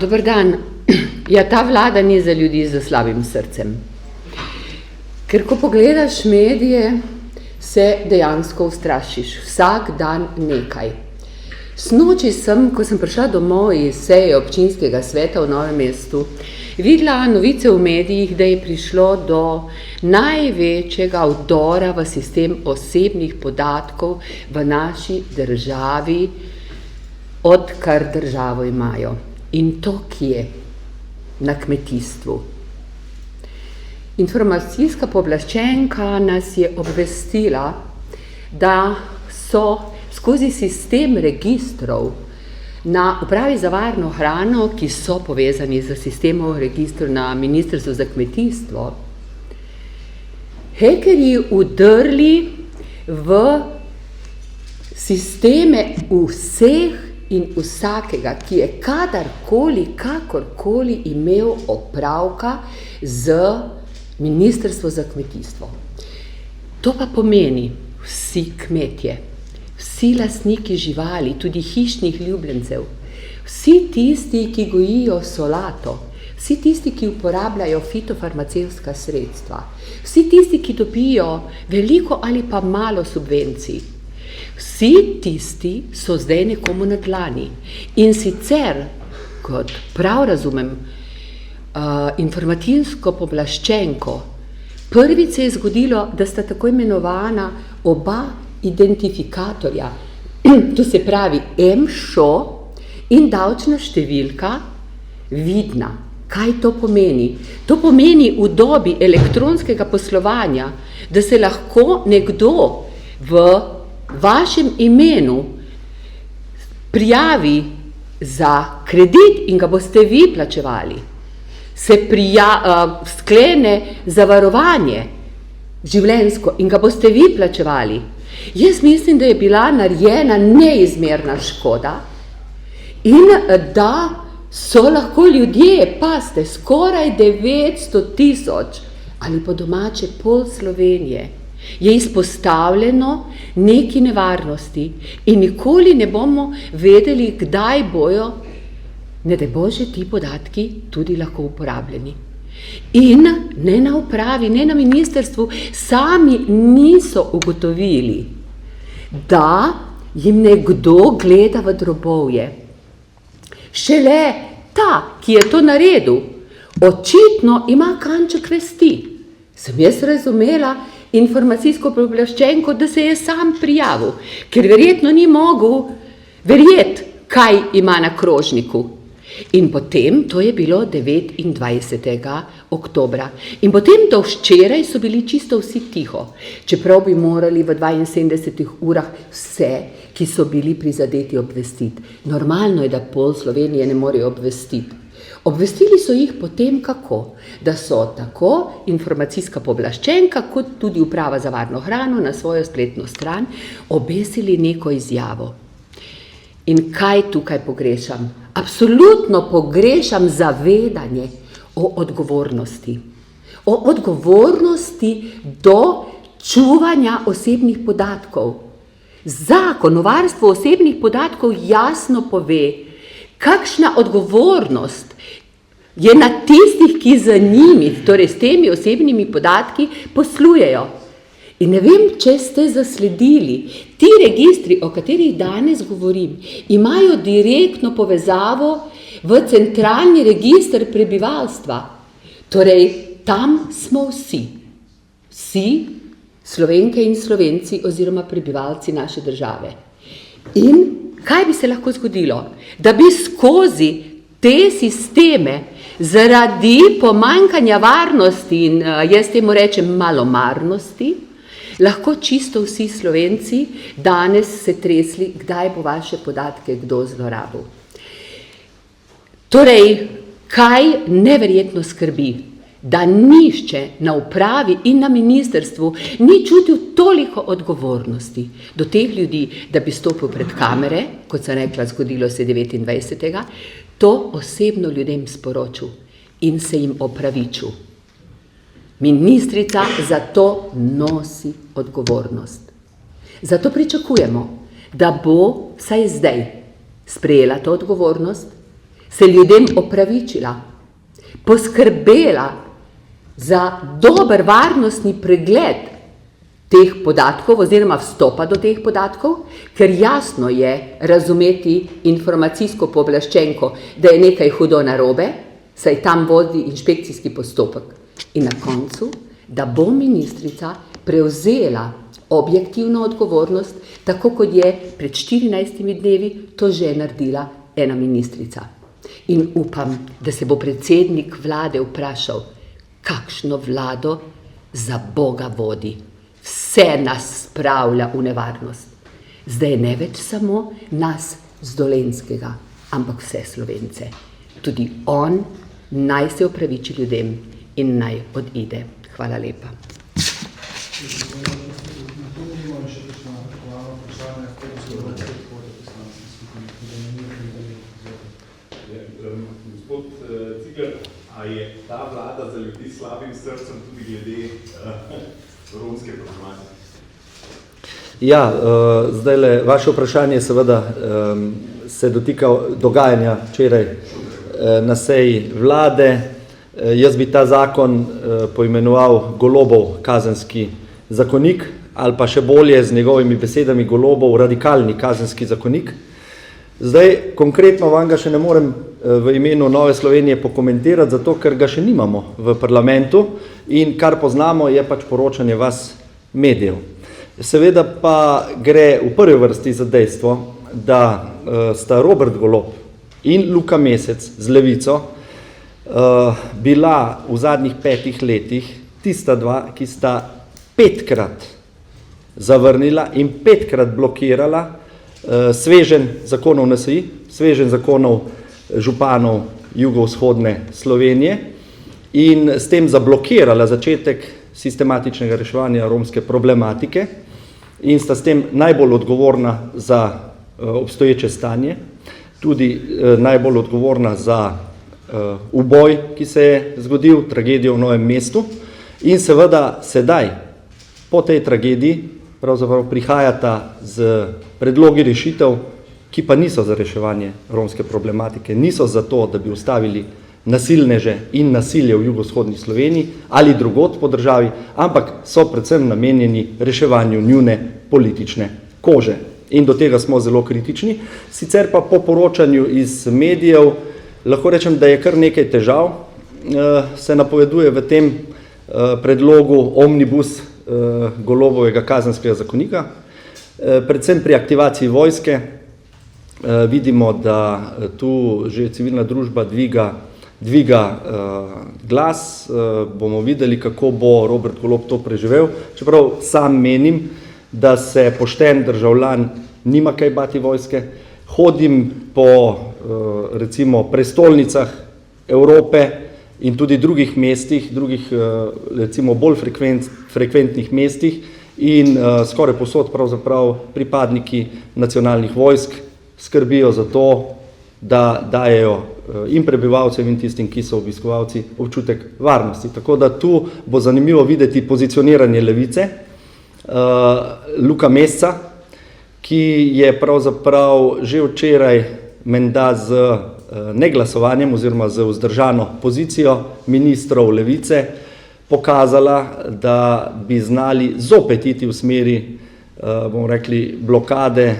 Dober dan. Ja, ta vlada ni za ljudi z slabim srcem. Ker ko pogledaš medije, se dejansko ustrašiš. Vsak dan nekaj. Snoči sem, ko sem prišla domov iz seje občinskega sveta v Novem mestu, videla novice v medijih, da je prišlo do največjega vdora v sistem osebnih podatkov v naši državi, odkar državo imajo. In to kje? Na kmetijstvu. Informacijska pooblaščenka nas je obvestila, da so skozi sistem registrov na Upravi za varno hrano, ki so povezani z sistemom registrov na Ministrstvu za kmetijstvo, hekerji vdrli v sisteme vseh in vsakega, ki je kadarkoli, kakorkoli imel opravka z Ministrstvo za kmetijstvo. To pa pomeni vsi kmetje, vsi lastniki živali, tudi hišnih ljubljencev, vsi tisti, ki gojijo solato, vsi tisti, ki uporabljajo fitofarmacevtska sredstva, vsi tisti, ki dobijo veliko ali pa malo subvencij, vsi tisti so zdaj nekomu na dlani. In sicer, kot prav razumem, informacijsko pooblaščenko, prvič se je zgodilo, da sta tako imenovana oba identifikatorja, to se pravi EMŠO in davčna številka, vidna. Kaj to pomeni? To pomeni v dobi elektronskega poslovanja, da se lahko nekdo v vašem imenu prijavi za kredit in ga boste vi plačevali. Se sklene zavarovanje življenjsko in ga boste vi plačevali. Jaz mislim, da je bila narejena neizmerna škoda in da so lahko ljudje, paste, skoraj 900,000 ali po domače pol Slovenije je izpostavljeno neki nevarnosti in nikoli ne bomo vedeli, kdaj bojo, ne daj Bože, ti podatki tudi lahko uporabljeni. In ne na upravi, ne na ministrstvu sami niso ugotovili, da jim nekdo gleda v drobovje. Šele ta, ki je to naredil, očitno ima kanček vesti. Sem jaz razumela informacijsko pooblaščenko, da se je sam prijavil, ker verjetno ni mogel verjeti, kaj ima na krožniku. In potem, to je bilo 29. oktobra, in potem do včeraj so bili čisto vsi tiho, čeprav bi morali v 72 urah vse, ki so bili prizadeti, obvestiti. Normalno je, da pol Slovenije ne morejo obvestiti. Obvestili so jih potem kako? Da so tako informacijska pooblaščenka kot tudi Uprava za varno hrano na svojo spletno stran obesili neko izjavo. In kaj tukaj pogrešam? Absolutno pogrešam zavedanje o odgovornosti. O odgovornosti do čuvanja osebnih podatkov. Zakon o varstvu osebnih podatkov jasno pove, kakšna odgovornost je na tistih, ki z njimi, torej s temi osebnimi podatki, poslujejo. In ne vem, če ste zasledili, ti registri, o katerih danes govorim, imajo direktno povezavo v centralni register prebivalstva. Torej, tam smo vsi. Vsi Slovenke in Slovenci oziroma prebivalci naše države. In kaj bi se lahko zgodilo? Da bi skozi te sisteme zaradi pomanjkanja varnosti in jaz temu rečem malomarnosti, lahko čisto vsi Slovenci danes se tresli, kdaj bo vaše podatke kdo zlorabil. Torej, kaj neverjetno skrbi, da nihče na upravi in na ministrstvu ni čutil toliko odgovornosti do teh ljudi, da bi stopil pred kamere, kot sem rekla, zgodilo se 29. To osebno ljudem sporočil in se jim opravičil. Ministrica za to nosi odgovornost. Zato pričakujemo, da bo vsaj zdaj sprejela to odgovornost, se ljudem opravičila, poskrbela za dober varnostni pregled teh podatkov oziroma vstopa do teh podatkov, ker jasno je razumeti informacijsko pooblaščenko, da je nekaj hudo narobe, saj tam vodi inšpekcijski postopek. In na koncu, da bo ministrica prevzela objektivno odgovornost, tako kot je pred 14 dnevi to že naredila ena ministrica. In upam, da se bo predsednik vlade vprašal, kakšno vlado za Boga vodi. Vse nas spravlja v nevarnost. Zdaj ne več samo nas z Dolenjskega, ampak vse Slovence. Tudi on naj se opraviči ljudem in naj odide. Hvala lepa. Gospod Cigler, a je ta vlada za ljudi s slabim srcem tudi glede romske problematike? Ja, zdajle, vaše vprašanje seveda se dotika dogajanja včeraj na seji vlade. Jaz bi ta zakon poimenoval Golobov kazenski zakonik, ali pa še bolje z njegovimi besedami Golobov radikalni kazenski zakonik. Zdaj, konkretno vam ga še ne morem v imenu Nove Slovenije pokomentirati, zato ker ga še nimamo v parlamentu in kar poznamo je pač poročanje vas medijev. Seveda pa gre v prvi vrsti za dejstvo, da sta Robert Golob in Luka Mesec z Levico bila v zadnjih 5 letih tista dva, ki sta 5-krat zavrnila in 5-krat blokirala sveženj zakonov NSI, sveženj zakonov županov jugovzhodne Slovenije in s tem zablokirala začetek sistematičnega reševanja romske problematike in sta s tem najbolj odgovorna za obstoječe stanje, tudi najbolj odgovorna za uboj, ki se je zgodil, tragedijo v Novem mestu in seveda sedaj po tej tragediji pravzaprav prihajata z predlogi rešitev, ki pa niso za reševanje romske problematike, niso za to, da bi ustavili nasilneže in nasilje v jugovzhodni Sloveniji ali drugod po državi, ampak so predvsem namenjeni reševanju njune politične kože. In do tega smo zelo kritični. Sicer pa po poročanju iz medijev lahko rečem, da je kar nekaj težav, se napoveduje v tem predlogu omnibus Golobovega kazenskega zakonika. Predvsem pri aktivaciji vojske vidimo, da tu že civilna družba dviga glas. Bomo videli, kako bo Robert Golob to preživel. Čeprav sam menim, da se pošten državljan nima kaj bati vojske. Hodim po recimo prestolnicah Evrope in tudi drugih mestih, drugih recimo bolj frekventnih mestih in skoraj povsod pravzaprav pripadniki nacionalnih vojsk skrbijo za to, da dajejo in prebivalcem in tistim, ki so obiskovalci, občutek varnosti. Tako da tu bo zanimivo videti pozicioniranje Levice, Luka Meseca, ki je pravzaprav že včeraj menda z neglasovanjem oziroma z vzdržano pozicijo ministrov Levice pokazala, da bi znali zopet iti v smeri, bomo rekli, blokade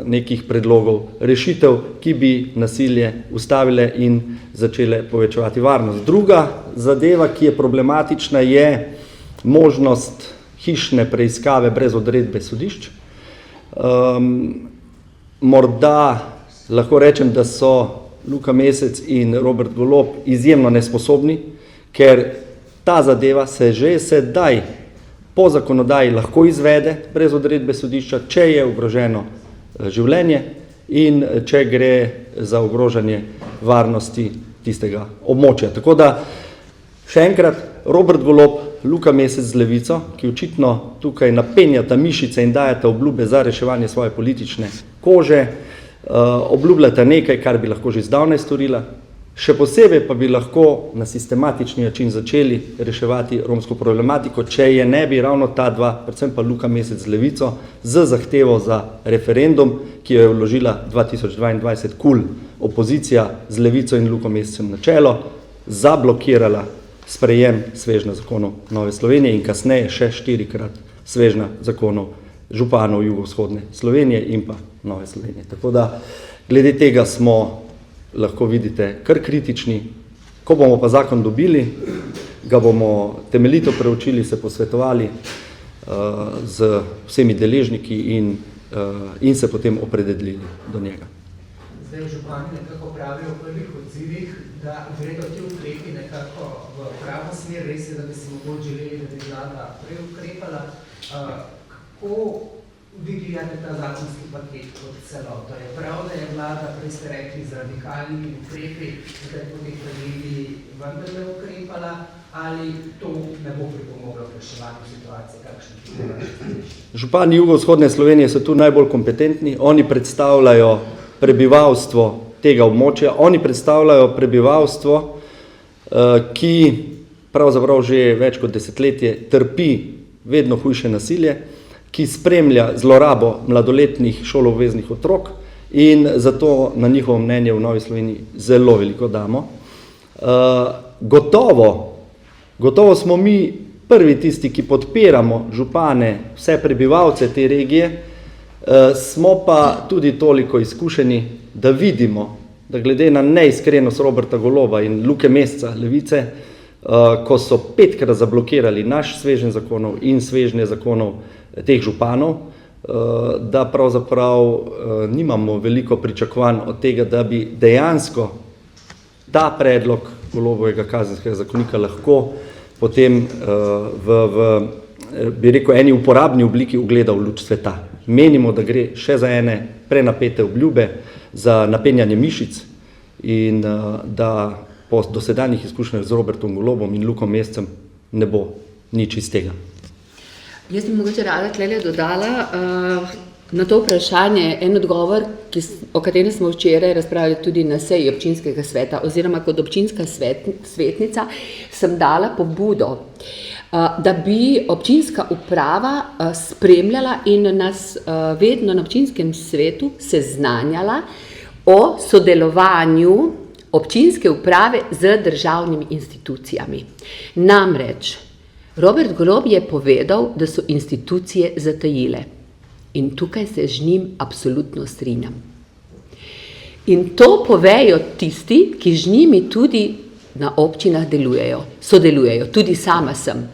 nekih predlogov rešitev, ki bi nasilje ustavile in začele povečevati varnost. Druga zadeva, ki je problematična, je možnost hišne preiskave brez odredbe sodišč. Morda lahko rečem, da so Luka Mesec in Robert Golob izjemno nesposobni, ker ta zadeva se že sedaj po zakonodaji lahko izvede brez odredbe sodišča, če je ogroženo življenje in če gre za ogrožanje varnosti tistega območja. Tako da, še enkrat, Robert Golob, Luka Mesec z Levico, ki očitno tukaj napenjata mišice in dajata obljube za reševanje svoje politične kože, obljubljata nekaj, kar bi lahko že zdavnaj storila, Še posebej pa bi lahko na sistematični način začeli reševati romsko problematiko, če je ne bi ravno ta dva, predvsem pa Luka Mesec z Levico, z zahtevo za referendum, ki jo je vložila 2022 KUL opozicija z Levico in Luko Mesecem na čelo, zablokirala sprejem svežna zakonov Nove Slovenije in kasneje še 4-krat svežna zakonov županov jugovzhodne Slovenije in pa Nove Slovenije. Tako da glede tega smo, lahko vidite, kar kritični. Ko bomo pa zakon dobili, ga bomo temeljito preučili, se posvetovali z vsemi deležniki in se potem opredelili do njega. Zdaj župani nekako pravijo v prvih odzivih, da gredo ti ukrepi nekako v pravo smer, res je, da bi si mogoče želeli, da bi vlada prej ukrepala. Kako vi gledate ta zakonski paket kot celoto? Je prav, da je vlada, prej ste rekli, z radikalnimi ukrepi, zdaj po teh predligi vendarle ukrepala, ali to ne bo pripomoglo k reševanju situacije, kakšne? Župani jugovzhodne Slovenije so tu najbolj kompetentni, oni predstavljajo prebivalstvo tega območja, oni predstavljajo prebivalstvo, ki pravzaprav že več kot desetletje trpi vedno hujše nasilje, ki spremlja zlorabo mladoletnih šoloobveznih otrok in zato na njihovo mnenje v Novi Sloveniji zelo veliko damo. Gotovo smo mi prvi tisti, ki podpiramo župane, vse prebivalce te regije, smo pa tudi toliko izkušeni, da vidimo, da glede na neiskrenost Roberta Goloba in Luke Meseca Levice, ko so 5-krat zablokirali naš sveženj zakonov in svežnje zakonov teh županov, da pravzaprav nimamo veliko pričakovanj od tega, da bi dejansko ta predlog Golobovega kazenskega zakonika lahko potem bi rekel, eni uporabni obliki ugledal luč sveta. Menimo, da gre še za ene prenapete obljube, za napenjanje mišic in da po dosedanjih izkušnjah z Robertom Golobom in Lukom Mesecem ne bo nič iz tega. Jaz bi mogoče rada tlele dodala na to vprašanje en odgovor, o katerem smo včeraj razpravljali tudi na seji občinskega sveta, oziroma kot občinska svetnica sem dala pobudo, da bi občinska uprava spremljala in nas vedno na občinskem svetu seznanjala o sodelovanju občinske uprave z državnimi institucijami. Namreč, Robert Golob je povedal, da so institucije zatajile. In tukaj se z njim absolutno strinjam. In to povejo tisti, ki z njimi tudi na občinah sodelujejo, tudi sama sem.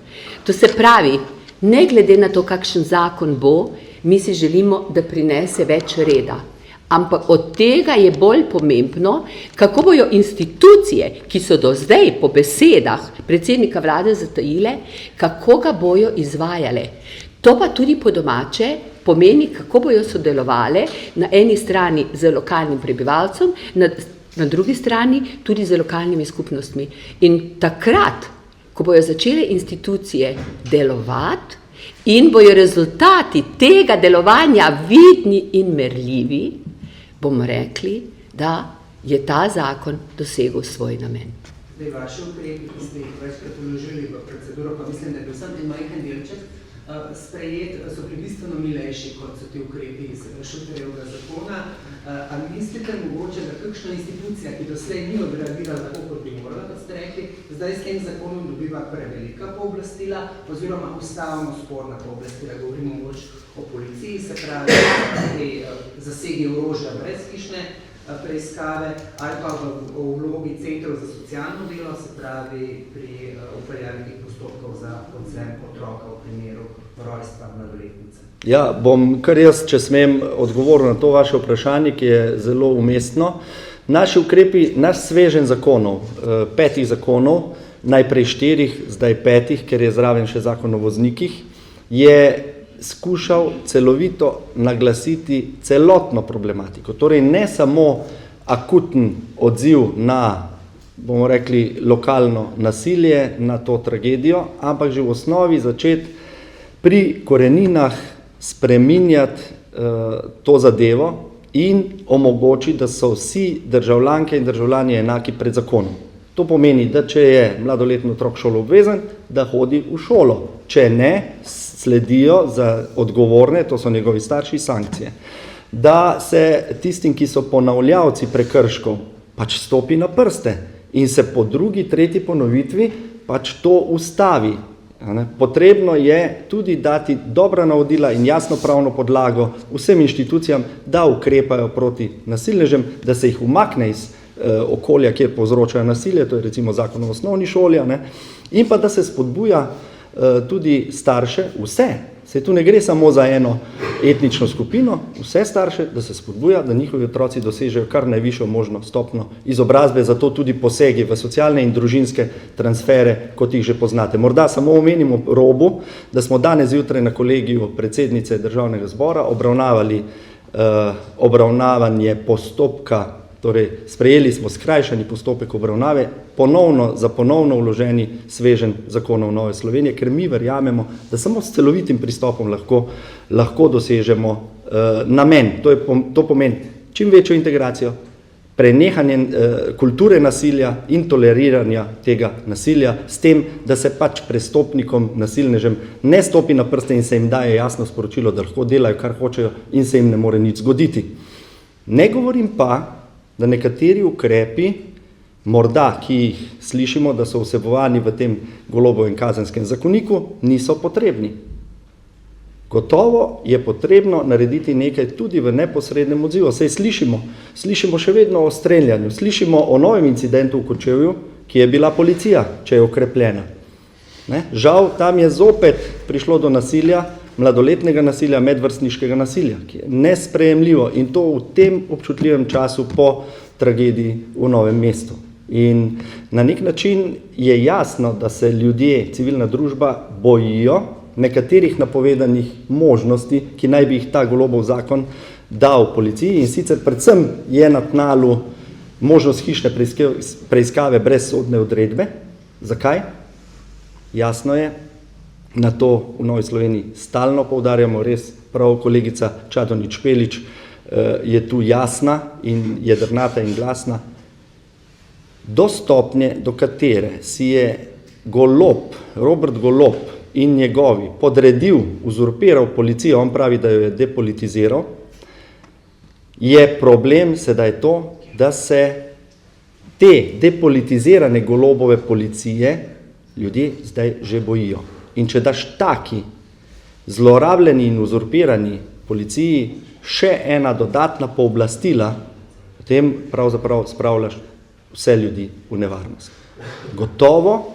To se pravi, ne glede na to, kakšen zakon bo, mi si želimo, da prinese več reda. Ampak od tega je bolj pomembno, kako bojo institucije, ki so do zdaj po besedah predsednika vlade zatajile, kako ga bojo izvajale. To pa tudi po domače pomeni, kako bojo sodelovale na eni strani z lokalnim prebivalcem, na drugi strani tudi z lokalnimi skupnostmi. In takrat, ko bojo začele institucije delovati in bojo rezultati tega delovanja vidni in merljivi, bomo rekli, da je ta zakon dosegel svoj namen. Zdaj, vaši ukrepi, ki ste jih večkrat vložili v proceduro, pa mislim, da je bil sam en majhen delček sprejet, so bistveno milejši, kot so ti ukrepi iz Šuterjevega zakona. A mislite mogoče, da kakšna institucija, ki doslej ni odreagirala tako, kot bi morala, kot ste rekli, zdaj s tem zakonom dobiva prevelika pooblastila oziroma ustavno sporna pooblastila, govorimo mogoče o policiji, se pravi, pri zasegi orožja brez hišne preiskave ali pa v vlogi centrov za socialno delo, se pravi pri upeljanih postopkov za odvzem otroka v primeru rojstva mladoletnice. Ja, bom kar jaz, če smem, odgovoril na to vaše vprašanje, ki je zelo umestno. Naši ukrepi, naš sveženj zakonov, 5 zakonov, najprej 4, zdaj 5, ker je zraven še zakon o voznikih, je skušal celovito naglasiti celotno problematiko. Torej ne samo akuten odziv na, bomo rekli, lokalno nasilje, na to tragedijo, ampak že v osnovi začeti pri koreninah spreminjati to zadevo in omogoči, da so vsi državljanke in državljani enaki pred zakonom. To pomeni, da če je mladoletni otrok šoloobvezen, da hodi v šolo. Če ne, sledijo za odgovorne, to so njegovi starši, sankcije. Da se tistim, ki so ponavljavci prekrškov, pač stopi na prste in se po drugi, tretji ponovitvi pač to ustavi. Potrebno je tudi dati dobra navodila in jasno pravno podlago vsem inštitucijam, da ukrepajo proti nasilnežem, da se jih umakne iz okolja, kjer povzročajo nasilje, to je recimo zakon o osnovni šoli, in pa da se spodbuja tudi starše, vse, se tu ne gre samo za eno etnično skupino, vse starše, da se spodbuja, da njihovi otroci dosežejo kar najvišjo možno stopnjo izobrazbe, zato tudi posegi v socialne in družinske transfere, kot jih že poznate. Morda samo omenimo robu, da smo danes zjutraj na kolegiju predsednice Državnega zbora obravnavali obravnavanje postopka, torej sprejeli smo skrajšani postopek obravnave, za ponovno vloženi sveženj zakonov Nove Slovenije, ker mi verjamemo, da samo s celovitim pristopom lahko dosežemo namen. To pomeni čim večjo integracijo, prenehanje kulture nasilja in toleriranja tega nasilja, s tem, da se pač prestopnikom, nasilnežem ne stopi na prste in se jim daje jasno sporočilo, da lahko delajo, kar hočejo in se jim ne more nič zgoditi. Ne govorim pa, da nekateri ukrepi, morda, ki jih slišimo, da so vsebovani v tem Golobovem kazenskem zakoniku, niso potrebni. Gotovo je potrebno narediti nekaj tudi v neposrednem odzivu. Saj slišimo še vedno o streljanju, slišimo o novem incidentu v Kočevju, ki je bila policija, če je okrepljena. Žal, tam je zopet prišlo do nasilja, mladoletnega nasilja, medvrstniškega nasilja, ki je nesprejemljivo in to v tem občutljivem času po tragediji v Novem mestu. In na nek način je jasno, da se ljudje, civilna družba, bojijo nekaterih napovedanih možnosti, ki naj bi jih ta Golobov zakon dal policiji, in sicer predvsem je na tnalu možnost hišne preiskave brez sodne odredbe. Zakaj? Jasno je, na to v Novi Sloveniji stalno poudarjamo, res prav kolegica Čadonič Špelič je tu jasna in jedrnata in glasna. Do stopnje, do katere si je Robert Golob in njegovi podredil, uzurpiral policijo, on pravi, da jo je depolitiziral, je problem sedaj to, da se te depolitizirane Golobove policije ljudje zdaj že bojijo. In če daš taki zlorabljeni in uzurpirani policiji še ena dodatna pooblastila, potem pravzaprav spravljaš vse ljudi v nevarnost. Gotovo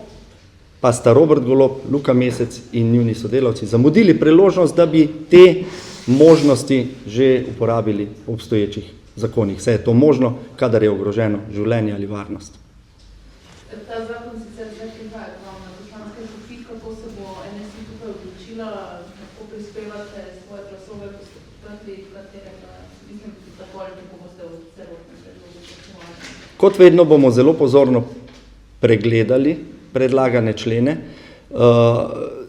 pa sta Robert Golob, Luka Mesec in njuni sodelavci zamudili priložnost, da bi te možnosti že uporabili v obstoječih zakonih. Vse je to možno, kadar je ogroženo življenje ali varnost. Ta zakon sicer zdaj prihaja k vam na poslanske klopi, kako se bo NSI tukaj odločila, kako prispevate svoje glasove proti katerega, mislim, tako ali kako boste v celotnem predlogu glasovali? Kot vedno bomo zelo pozorno pregledali predlagane člene,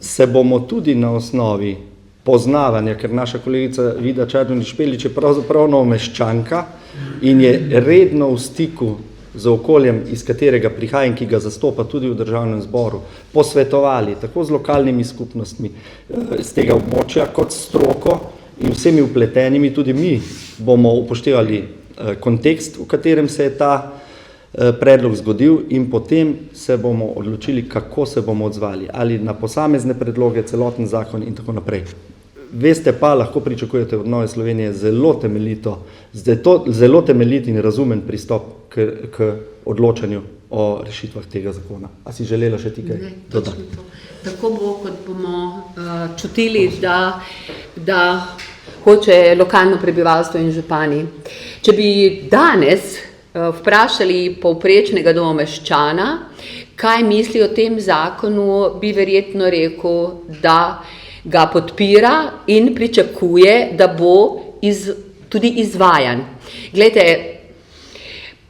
se bomo tudi na osnovi poznavanja, ker naša kolegica Vida Čadonič Špelič je pravzaprav Novomeščanka in je redno v stiku z okoljem, iz katerega prihaja in ki ga zastopa tudi v Državnem zboru, posvetovali tako z lokalnimi skupnostmi z tega območja kot stroko in vsemi vpletenimi. Tudi mi bomo upoštevali kontekst, v katerem se je ta predlog zgodil, in potem se bomo odločili, kako se bomo odzvali, ali na posamezne predloge, celoten zakon in tako naprej. Veste pa, lahko pričakujete od Nove Slovenije zelo temeljit in razumen pristop k odločanju o rešitvah tega zakona. A si želela še ti kaj dodati? Tako bo, kot bomo čutili, da hoče lokalno prebivalstvo in župani. Če bi danes vprašali povprečnega Novomeščana, kaj misli o tem zakonu, bi verjetno rekel, da ga podpira in pričakuje, da bo tudi izvajan. Glejte,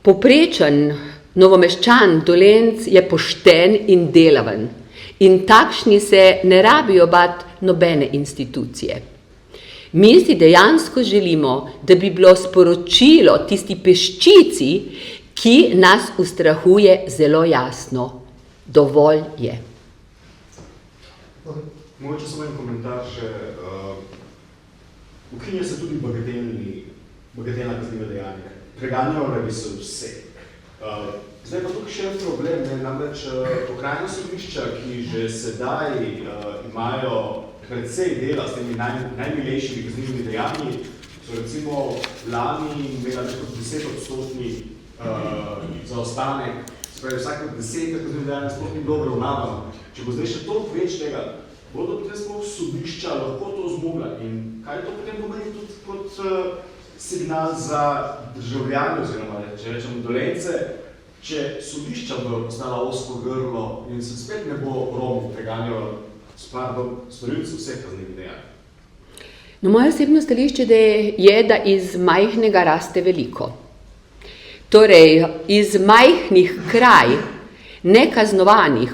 povprečen Novomeščan, Dolenc je pošten in delaven. In takšni se ne rabijo bati nobene institucije. Mi si dejansko želimo, da bi bilo sporočilo tisti peščici, ki nas ustrahuje, zelo jasno. Dovolj je. Mogoče samo en komentar še. Ukinja se tudi bagatelna kazniva dejanja. Preganjalo bi se vse. Zdaj pa tukaj še en problem, namreč okrajna sodišča, ki že sedaj imajo precej dela s temi najmilejšimi kaznivimi dejanji, so recimo lani imela nekako 10% zaostanek, se pravi vsake 10 kaznivih dejanj sploh ni dobro obravnavano. Če bo zdaj še toliko več tega, bodo potem sploh sodišča lahko to zmogla. In kaj to potem pomeni tudi kot signal za državljane, oziroma če rečemo Dolenjce, če sodišča bodo postala ozko grlo in se spet ne bo Romov preganjalo storilcev vseh kaznivih dejanj. No, moje osebno stališče je, da iz majhnega raste veliko. Torej, iz majhnih kraj, nekaznovanih,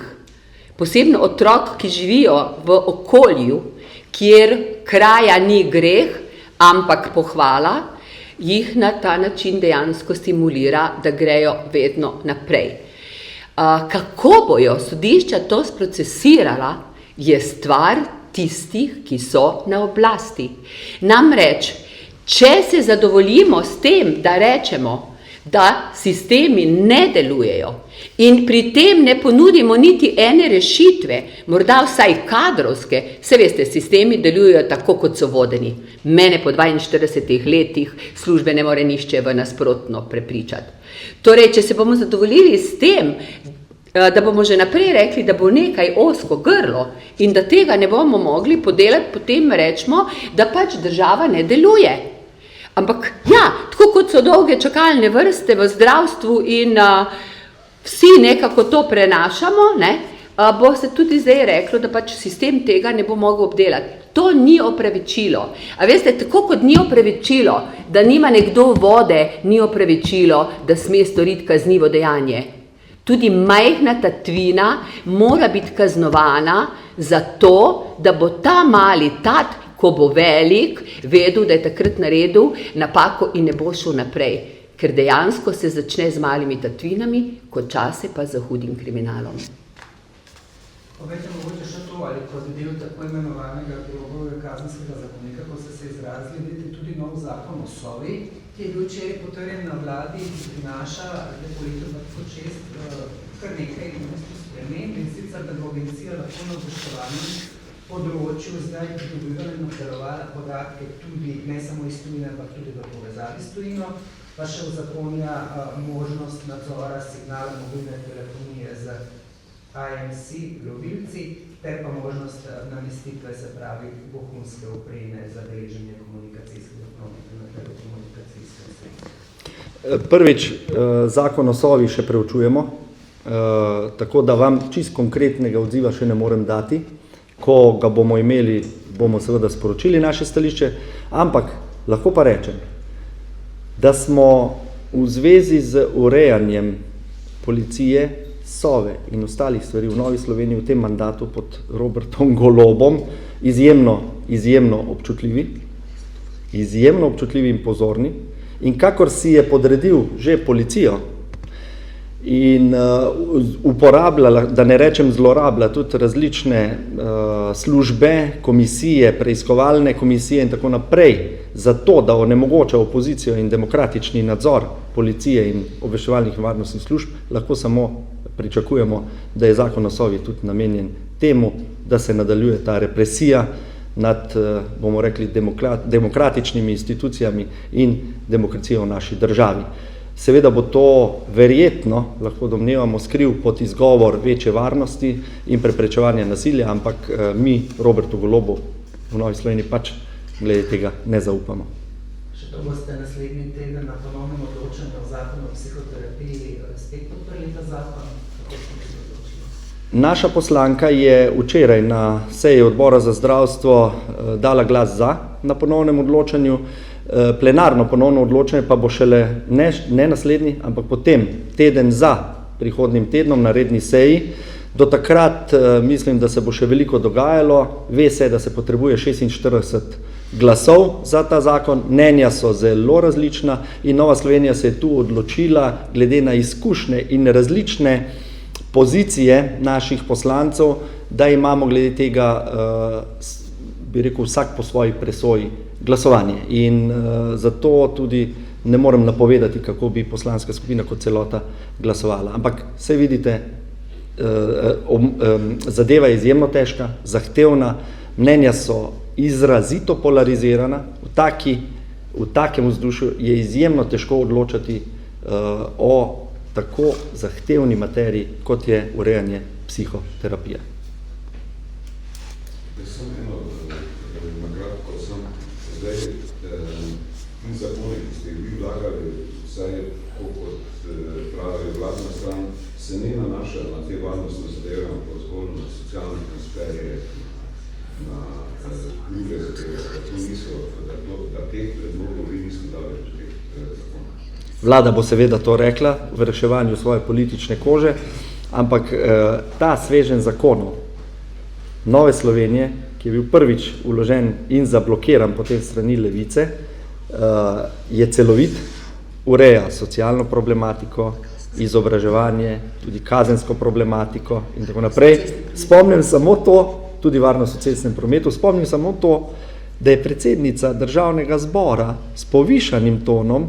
posebno otrok, ki živijo v okolju, kjer kraja ni greh, ampak pohvala, jih na ta način dejansko stimulira, da grejo vedno naprej. Kako bojo sodišča to sprocesirala, je stvar tistih, ki so na oblasti. Namreč, če se zadovoljimo s tem, da rečemo, da sistemi ne delujejo in pri tem ne ponudimo niti ene rešitve, morda vsaj kadrovske, se veste, sistemi delujejo tako, kot so vodeni. Mene po 42 letih službe ne more nihče v nasprotno prepričati. Torej, če se bomo zadovoljili s tem, da bomo že naprej rekli, da bo nekaj ozko grlo in da tega ne bomo mogli podelati, potem rečemo, da pač država ne deluje. Ampak ja, tako kot so dolge čakalne vrste v zdravstvu in vsi nekako to prenašamo, bo se tudi zdaj reklo, da pač sistem tega ne bo mogel obdelati. To ni opravičilo. A veste, tako kot ni opravičilo, da nima nekdo vode, ni opravičilo, da sme storiti kaznivo dejanje. Tudi majhna tatvina mora biti kaznovana za to, da bo ta mali tat, ko bo velik, vedel, da je takrat naredil napako in ne bo šel naprej. Ker dejansko se začne z malimi tatvinami, konča pa za hudim kriminalom. Povejte mogoče še to, ali kot del tako imenovanega grogovega kazenskega zakonika, ko ste se izrazili, vidite tudi nov zakon o Sovi, ki je bil včeraj potrjen na vladi, ki prinaša po letu 2006 kar nekaj sprememb, in sicer, da bo agencija lahko na obveščevalnem področju zdaj pridobivala in obdelovala podatke tudi ne samo iz tujine, ampak tudi v povezavi s tujino, pa še uzakonja možnost nadzora signala mobilne telefonije z IMC lovilci, ter pa možnost namestitve, se pravi, vohunske opreme za beleženje komunikacijskega prometa na telekomunikacijskem sredstvu. Prvič, zakon o Sovi še preučujemo, tako da vam čisto konkretnega odziva še ne morem dati. Ko ga bomo imeli, bomo seveda sporočili naše stališče, ampak lahko pa rečem, da smo v zvezi z urejanjem policije, Sove in ostalih stvari v Novi Sloveniji v tem mandatu pod Robertom Golobom izjemno občutljivi in pozorni. In kakor si je podredil že policijo in uporabljala, da ne rečem zlorabila, tudi različne službe, komisije, preiskovalne komisije in tako naprej, zato, da onemogoča opozicijo in demokratični nadzor policije in obveščevalnih in varnostnih služb, lahko samo pričakujemo, da je zakon o Sovi tudi namenjen temu, da se nadaljuje ta represija nad, bomo rekli, demokratičnimi institucijami in demokracijo v naši državi. Seveda bo to verjetno, lahko domnevamo, skriv pod izgovor večje varnosti in preprečevanja nasilja, ampak mi Robertu Golobu v Novi Sloveniji pač glede tega ne zaupamo. Še to boste naslednji teden na ponovnem odločanju o zakonu o psihoterapiji spet podprli ta zakon? Naša poslanka je včeraj na seji odbora za zdravstvo dala glas za na ponovnem odločanju. Plenarno ponovno odločanje pa bo šele ne naslednji, ampak potem teden za prihodnim tednom na redni seji. Do takrat mislim, da se bo še veliko dogajalo. Ve se, da se potrebuje 46 glasov za ta zakon, mnenja so zelo različna in Nova Slovenija se je tu odločila glede na izkušnje in različne pozicije naših poslancev, da imamo glede tega, bi rekel, vsak po svoji presoji glasovanje. In zato tudi ne morem napovedati, kako bi poslanska skupina kot celota glasovala. Ampak vse vidite, zadeva je izjemno težka, zahtevna, mnenja so izrazito polarizirana, v takem vzdušju je izjemno težko odločati o tako zahtevni materiji, kot je urejanje psihoterapije. Jaz sem eno, nakratko sem zdaj ti zakoni, ki ste vi vlagali, vsaj kot pravi vladna stran, se ne nanaša na te varnostne zadeve, ampak zgolj na socialne transferje, na druge zadeve, da teh predlogov vi niste dali v teh zakonov. Vlada bo seveda to rekla v reševanju svoje politične kože, ampak ta sveženj zakonov Nove Slovenije, ki je bil prvič vložen in zablokiran potem strani Levice, je celovit, ureja socialno problematiko, izobraževanje, tudi kazensko problematiko in tako naprej. Spomnim samo to, tudi varnost v cestnem prometu, spomnim samo to, da je predsednica Državnega zbora s povišanim tonom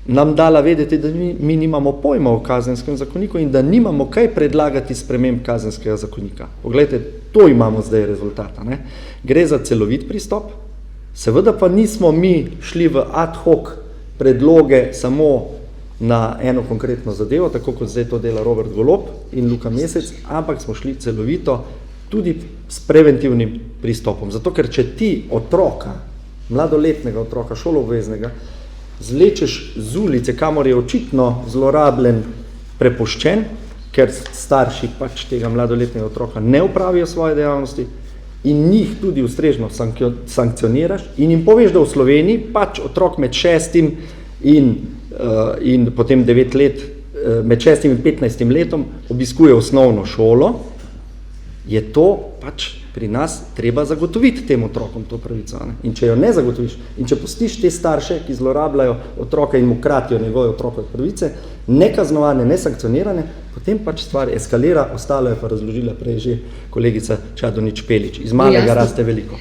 nam dala vedeti, da mi nimamo pojma o kazenskem zakoniku in da nimamo kaj predlagati sprememb kazenskega zakonika. Poglejte, to imamo zdaj rezultata. Ne? Gre za celovit pristop, seveda pa nismo mi šli v ad hoc predloge samo na eno konkretno zadevo, tako kot zdaj to dela Robert Golob in Luka Mesec, ampak smo šli celovito tudi s preventivnim pristopom. Zato, ker če ti otroka, mladoletnega otroka, šoloobveznega, zvlečeš z ulice, kamor je očitno zlorabljen, prepuščen, ker starši pač tega mladoletnega otroka ne opravijo svoje dejavnosti in njih tudi ustrežno sankcioniraš in jim poveš, da v Sloveniji pač otrok med 6 in potem 9 let, med 6 in 15 letom obiskuje osnovno šolo, je to pač pri nas treba zagotoviti tem otrokom to pravico. Ne? In če jo ne zagotoviš, in če pustiš te starše, ki zlorabljajo otroka in mu kratijo njegove otrokove pravice, nekaznovane, nesankcionirane, potem pač stvar eskalira, ostalo je pa razložila prej že kolegica Čadonič Špelič. Iz malega raste veliko.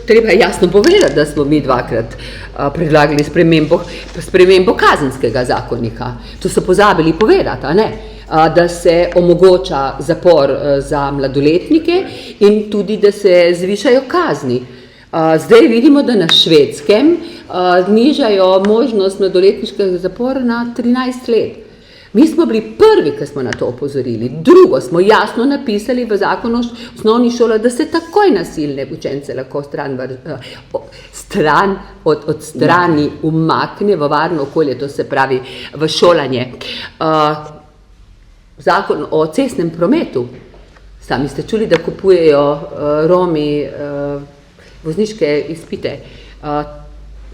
Treba je jasno povedati, da smo mi dvakrat predlagali spremembo kazenskega zakonika. To so pozabili povedati, a ne? Da se omogoča zapor za mladoletnike in tudi, da se zvišajo kazni. Zdaj vidimo, da na Švedskem znižajo možnost mladoletniškega zapora na 13 let. Mi smo bili prvi, ki smo na to opozorili. Drugo, smo jasno napisali v zakonu o osnovni šoli, da se takoj nasilne učence lahko od strani umakne v varno okolje, to se pravi v šolanje. Zakon o cestnem prometu. Sami ste čuli, da kupujejo Romi vozniške izpite.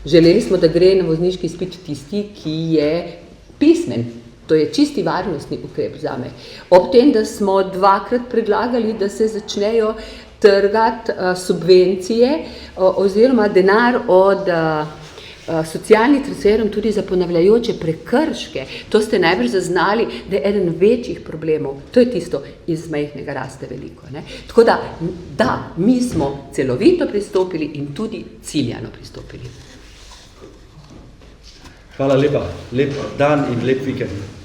Želeli smo, da gre na vozniški izpit tisti, ki je pismen. To je čisti varnostni ukrep zame. Ob tem, da smo dvakrat predlagali, da se začnejo trgati subvencije oziroma denar od socialnih transferov tudi za ponavljajoče prekrške. To ste najbrž zaznali, da je eden večjih problemov. To je tisto, iz majhnega raste veliko. Ne? Tako da, mi smo celovito pristopili in tudi ciljano pristopili. Hvala lepa. Lep dan in lep vikend.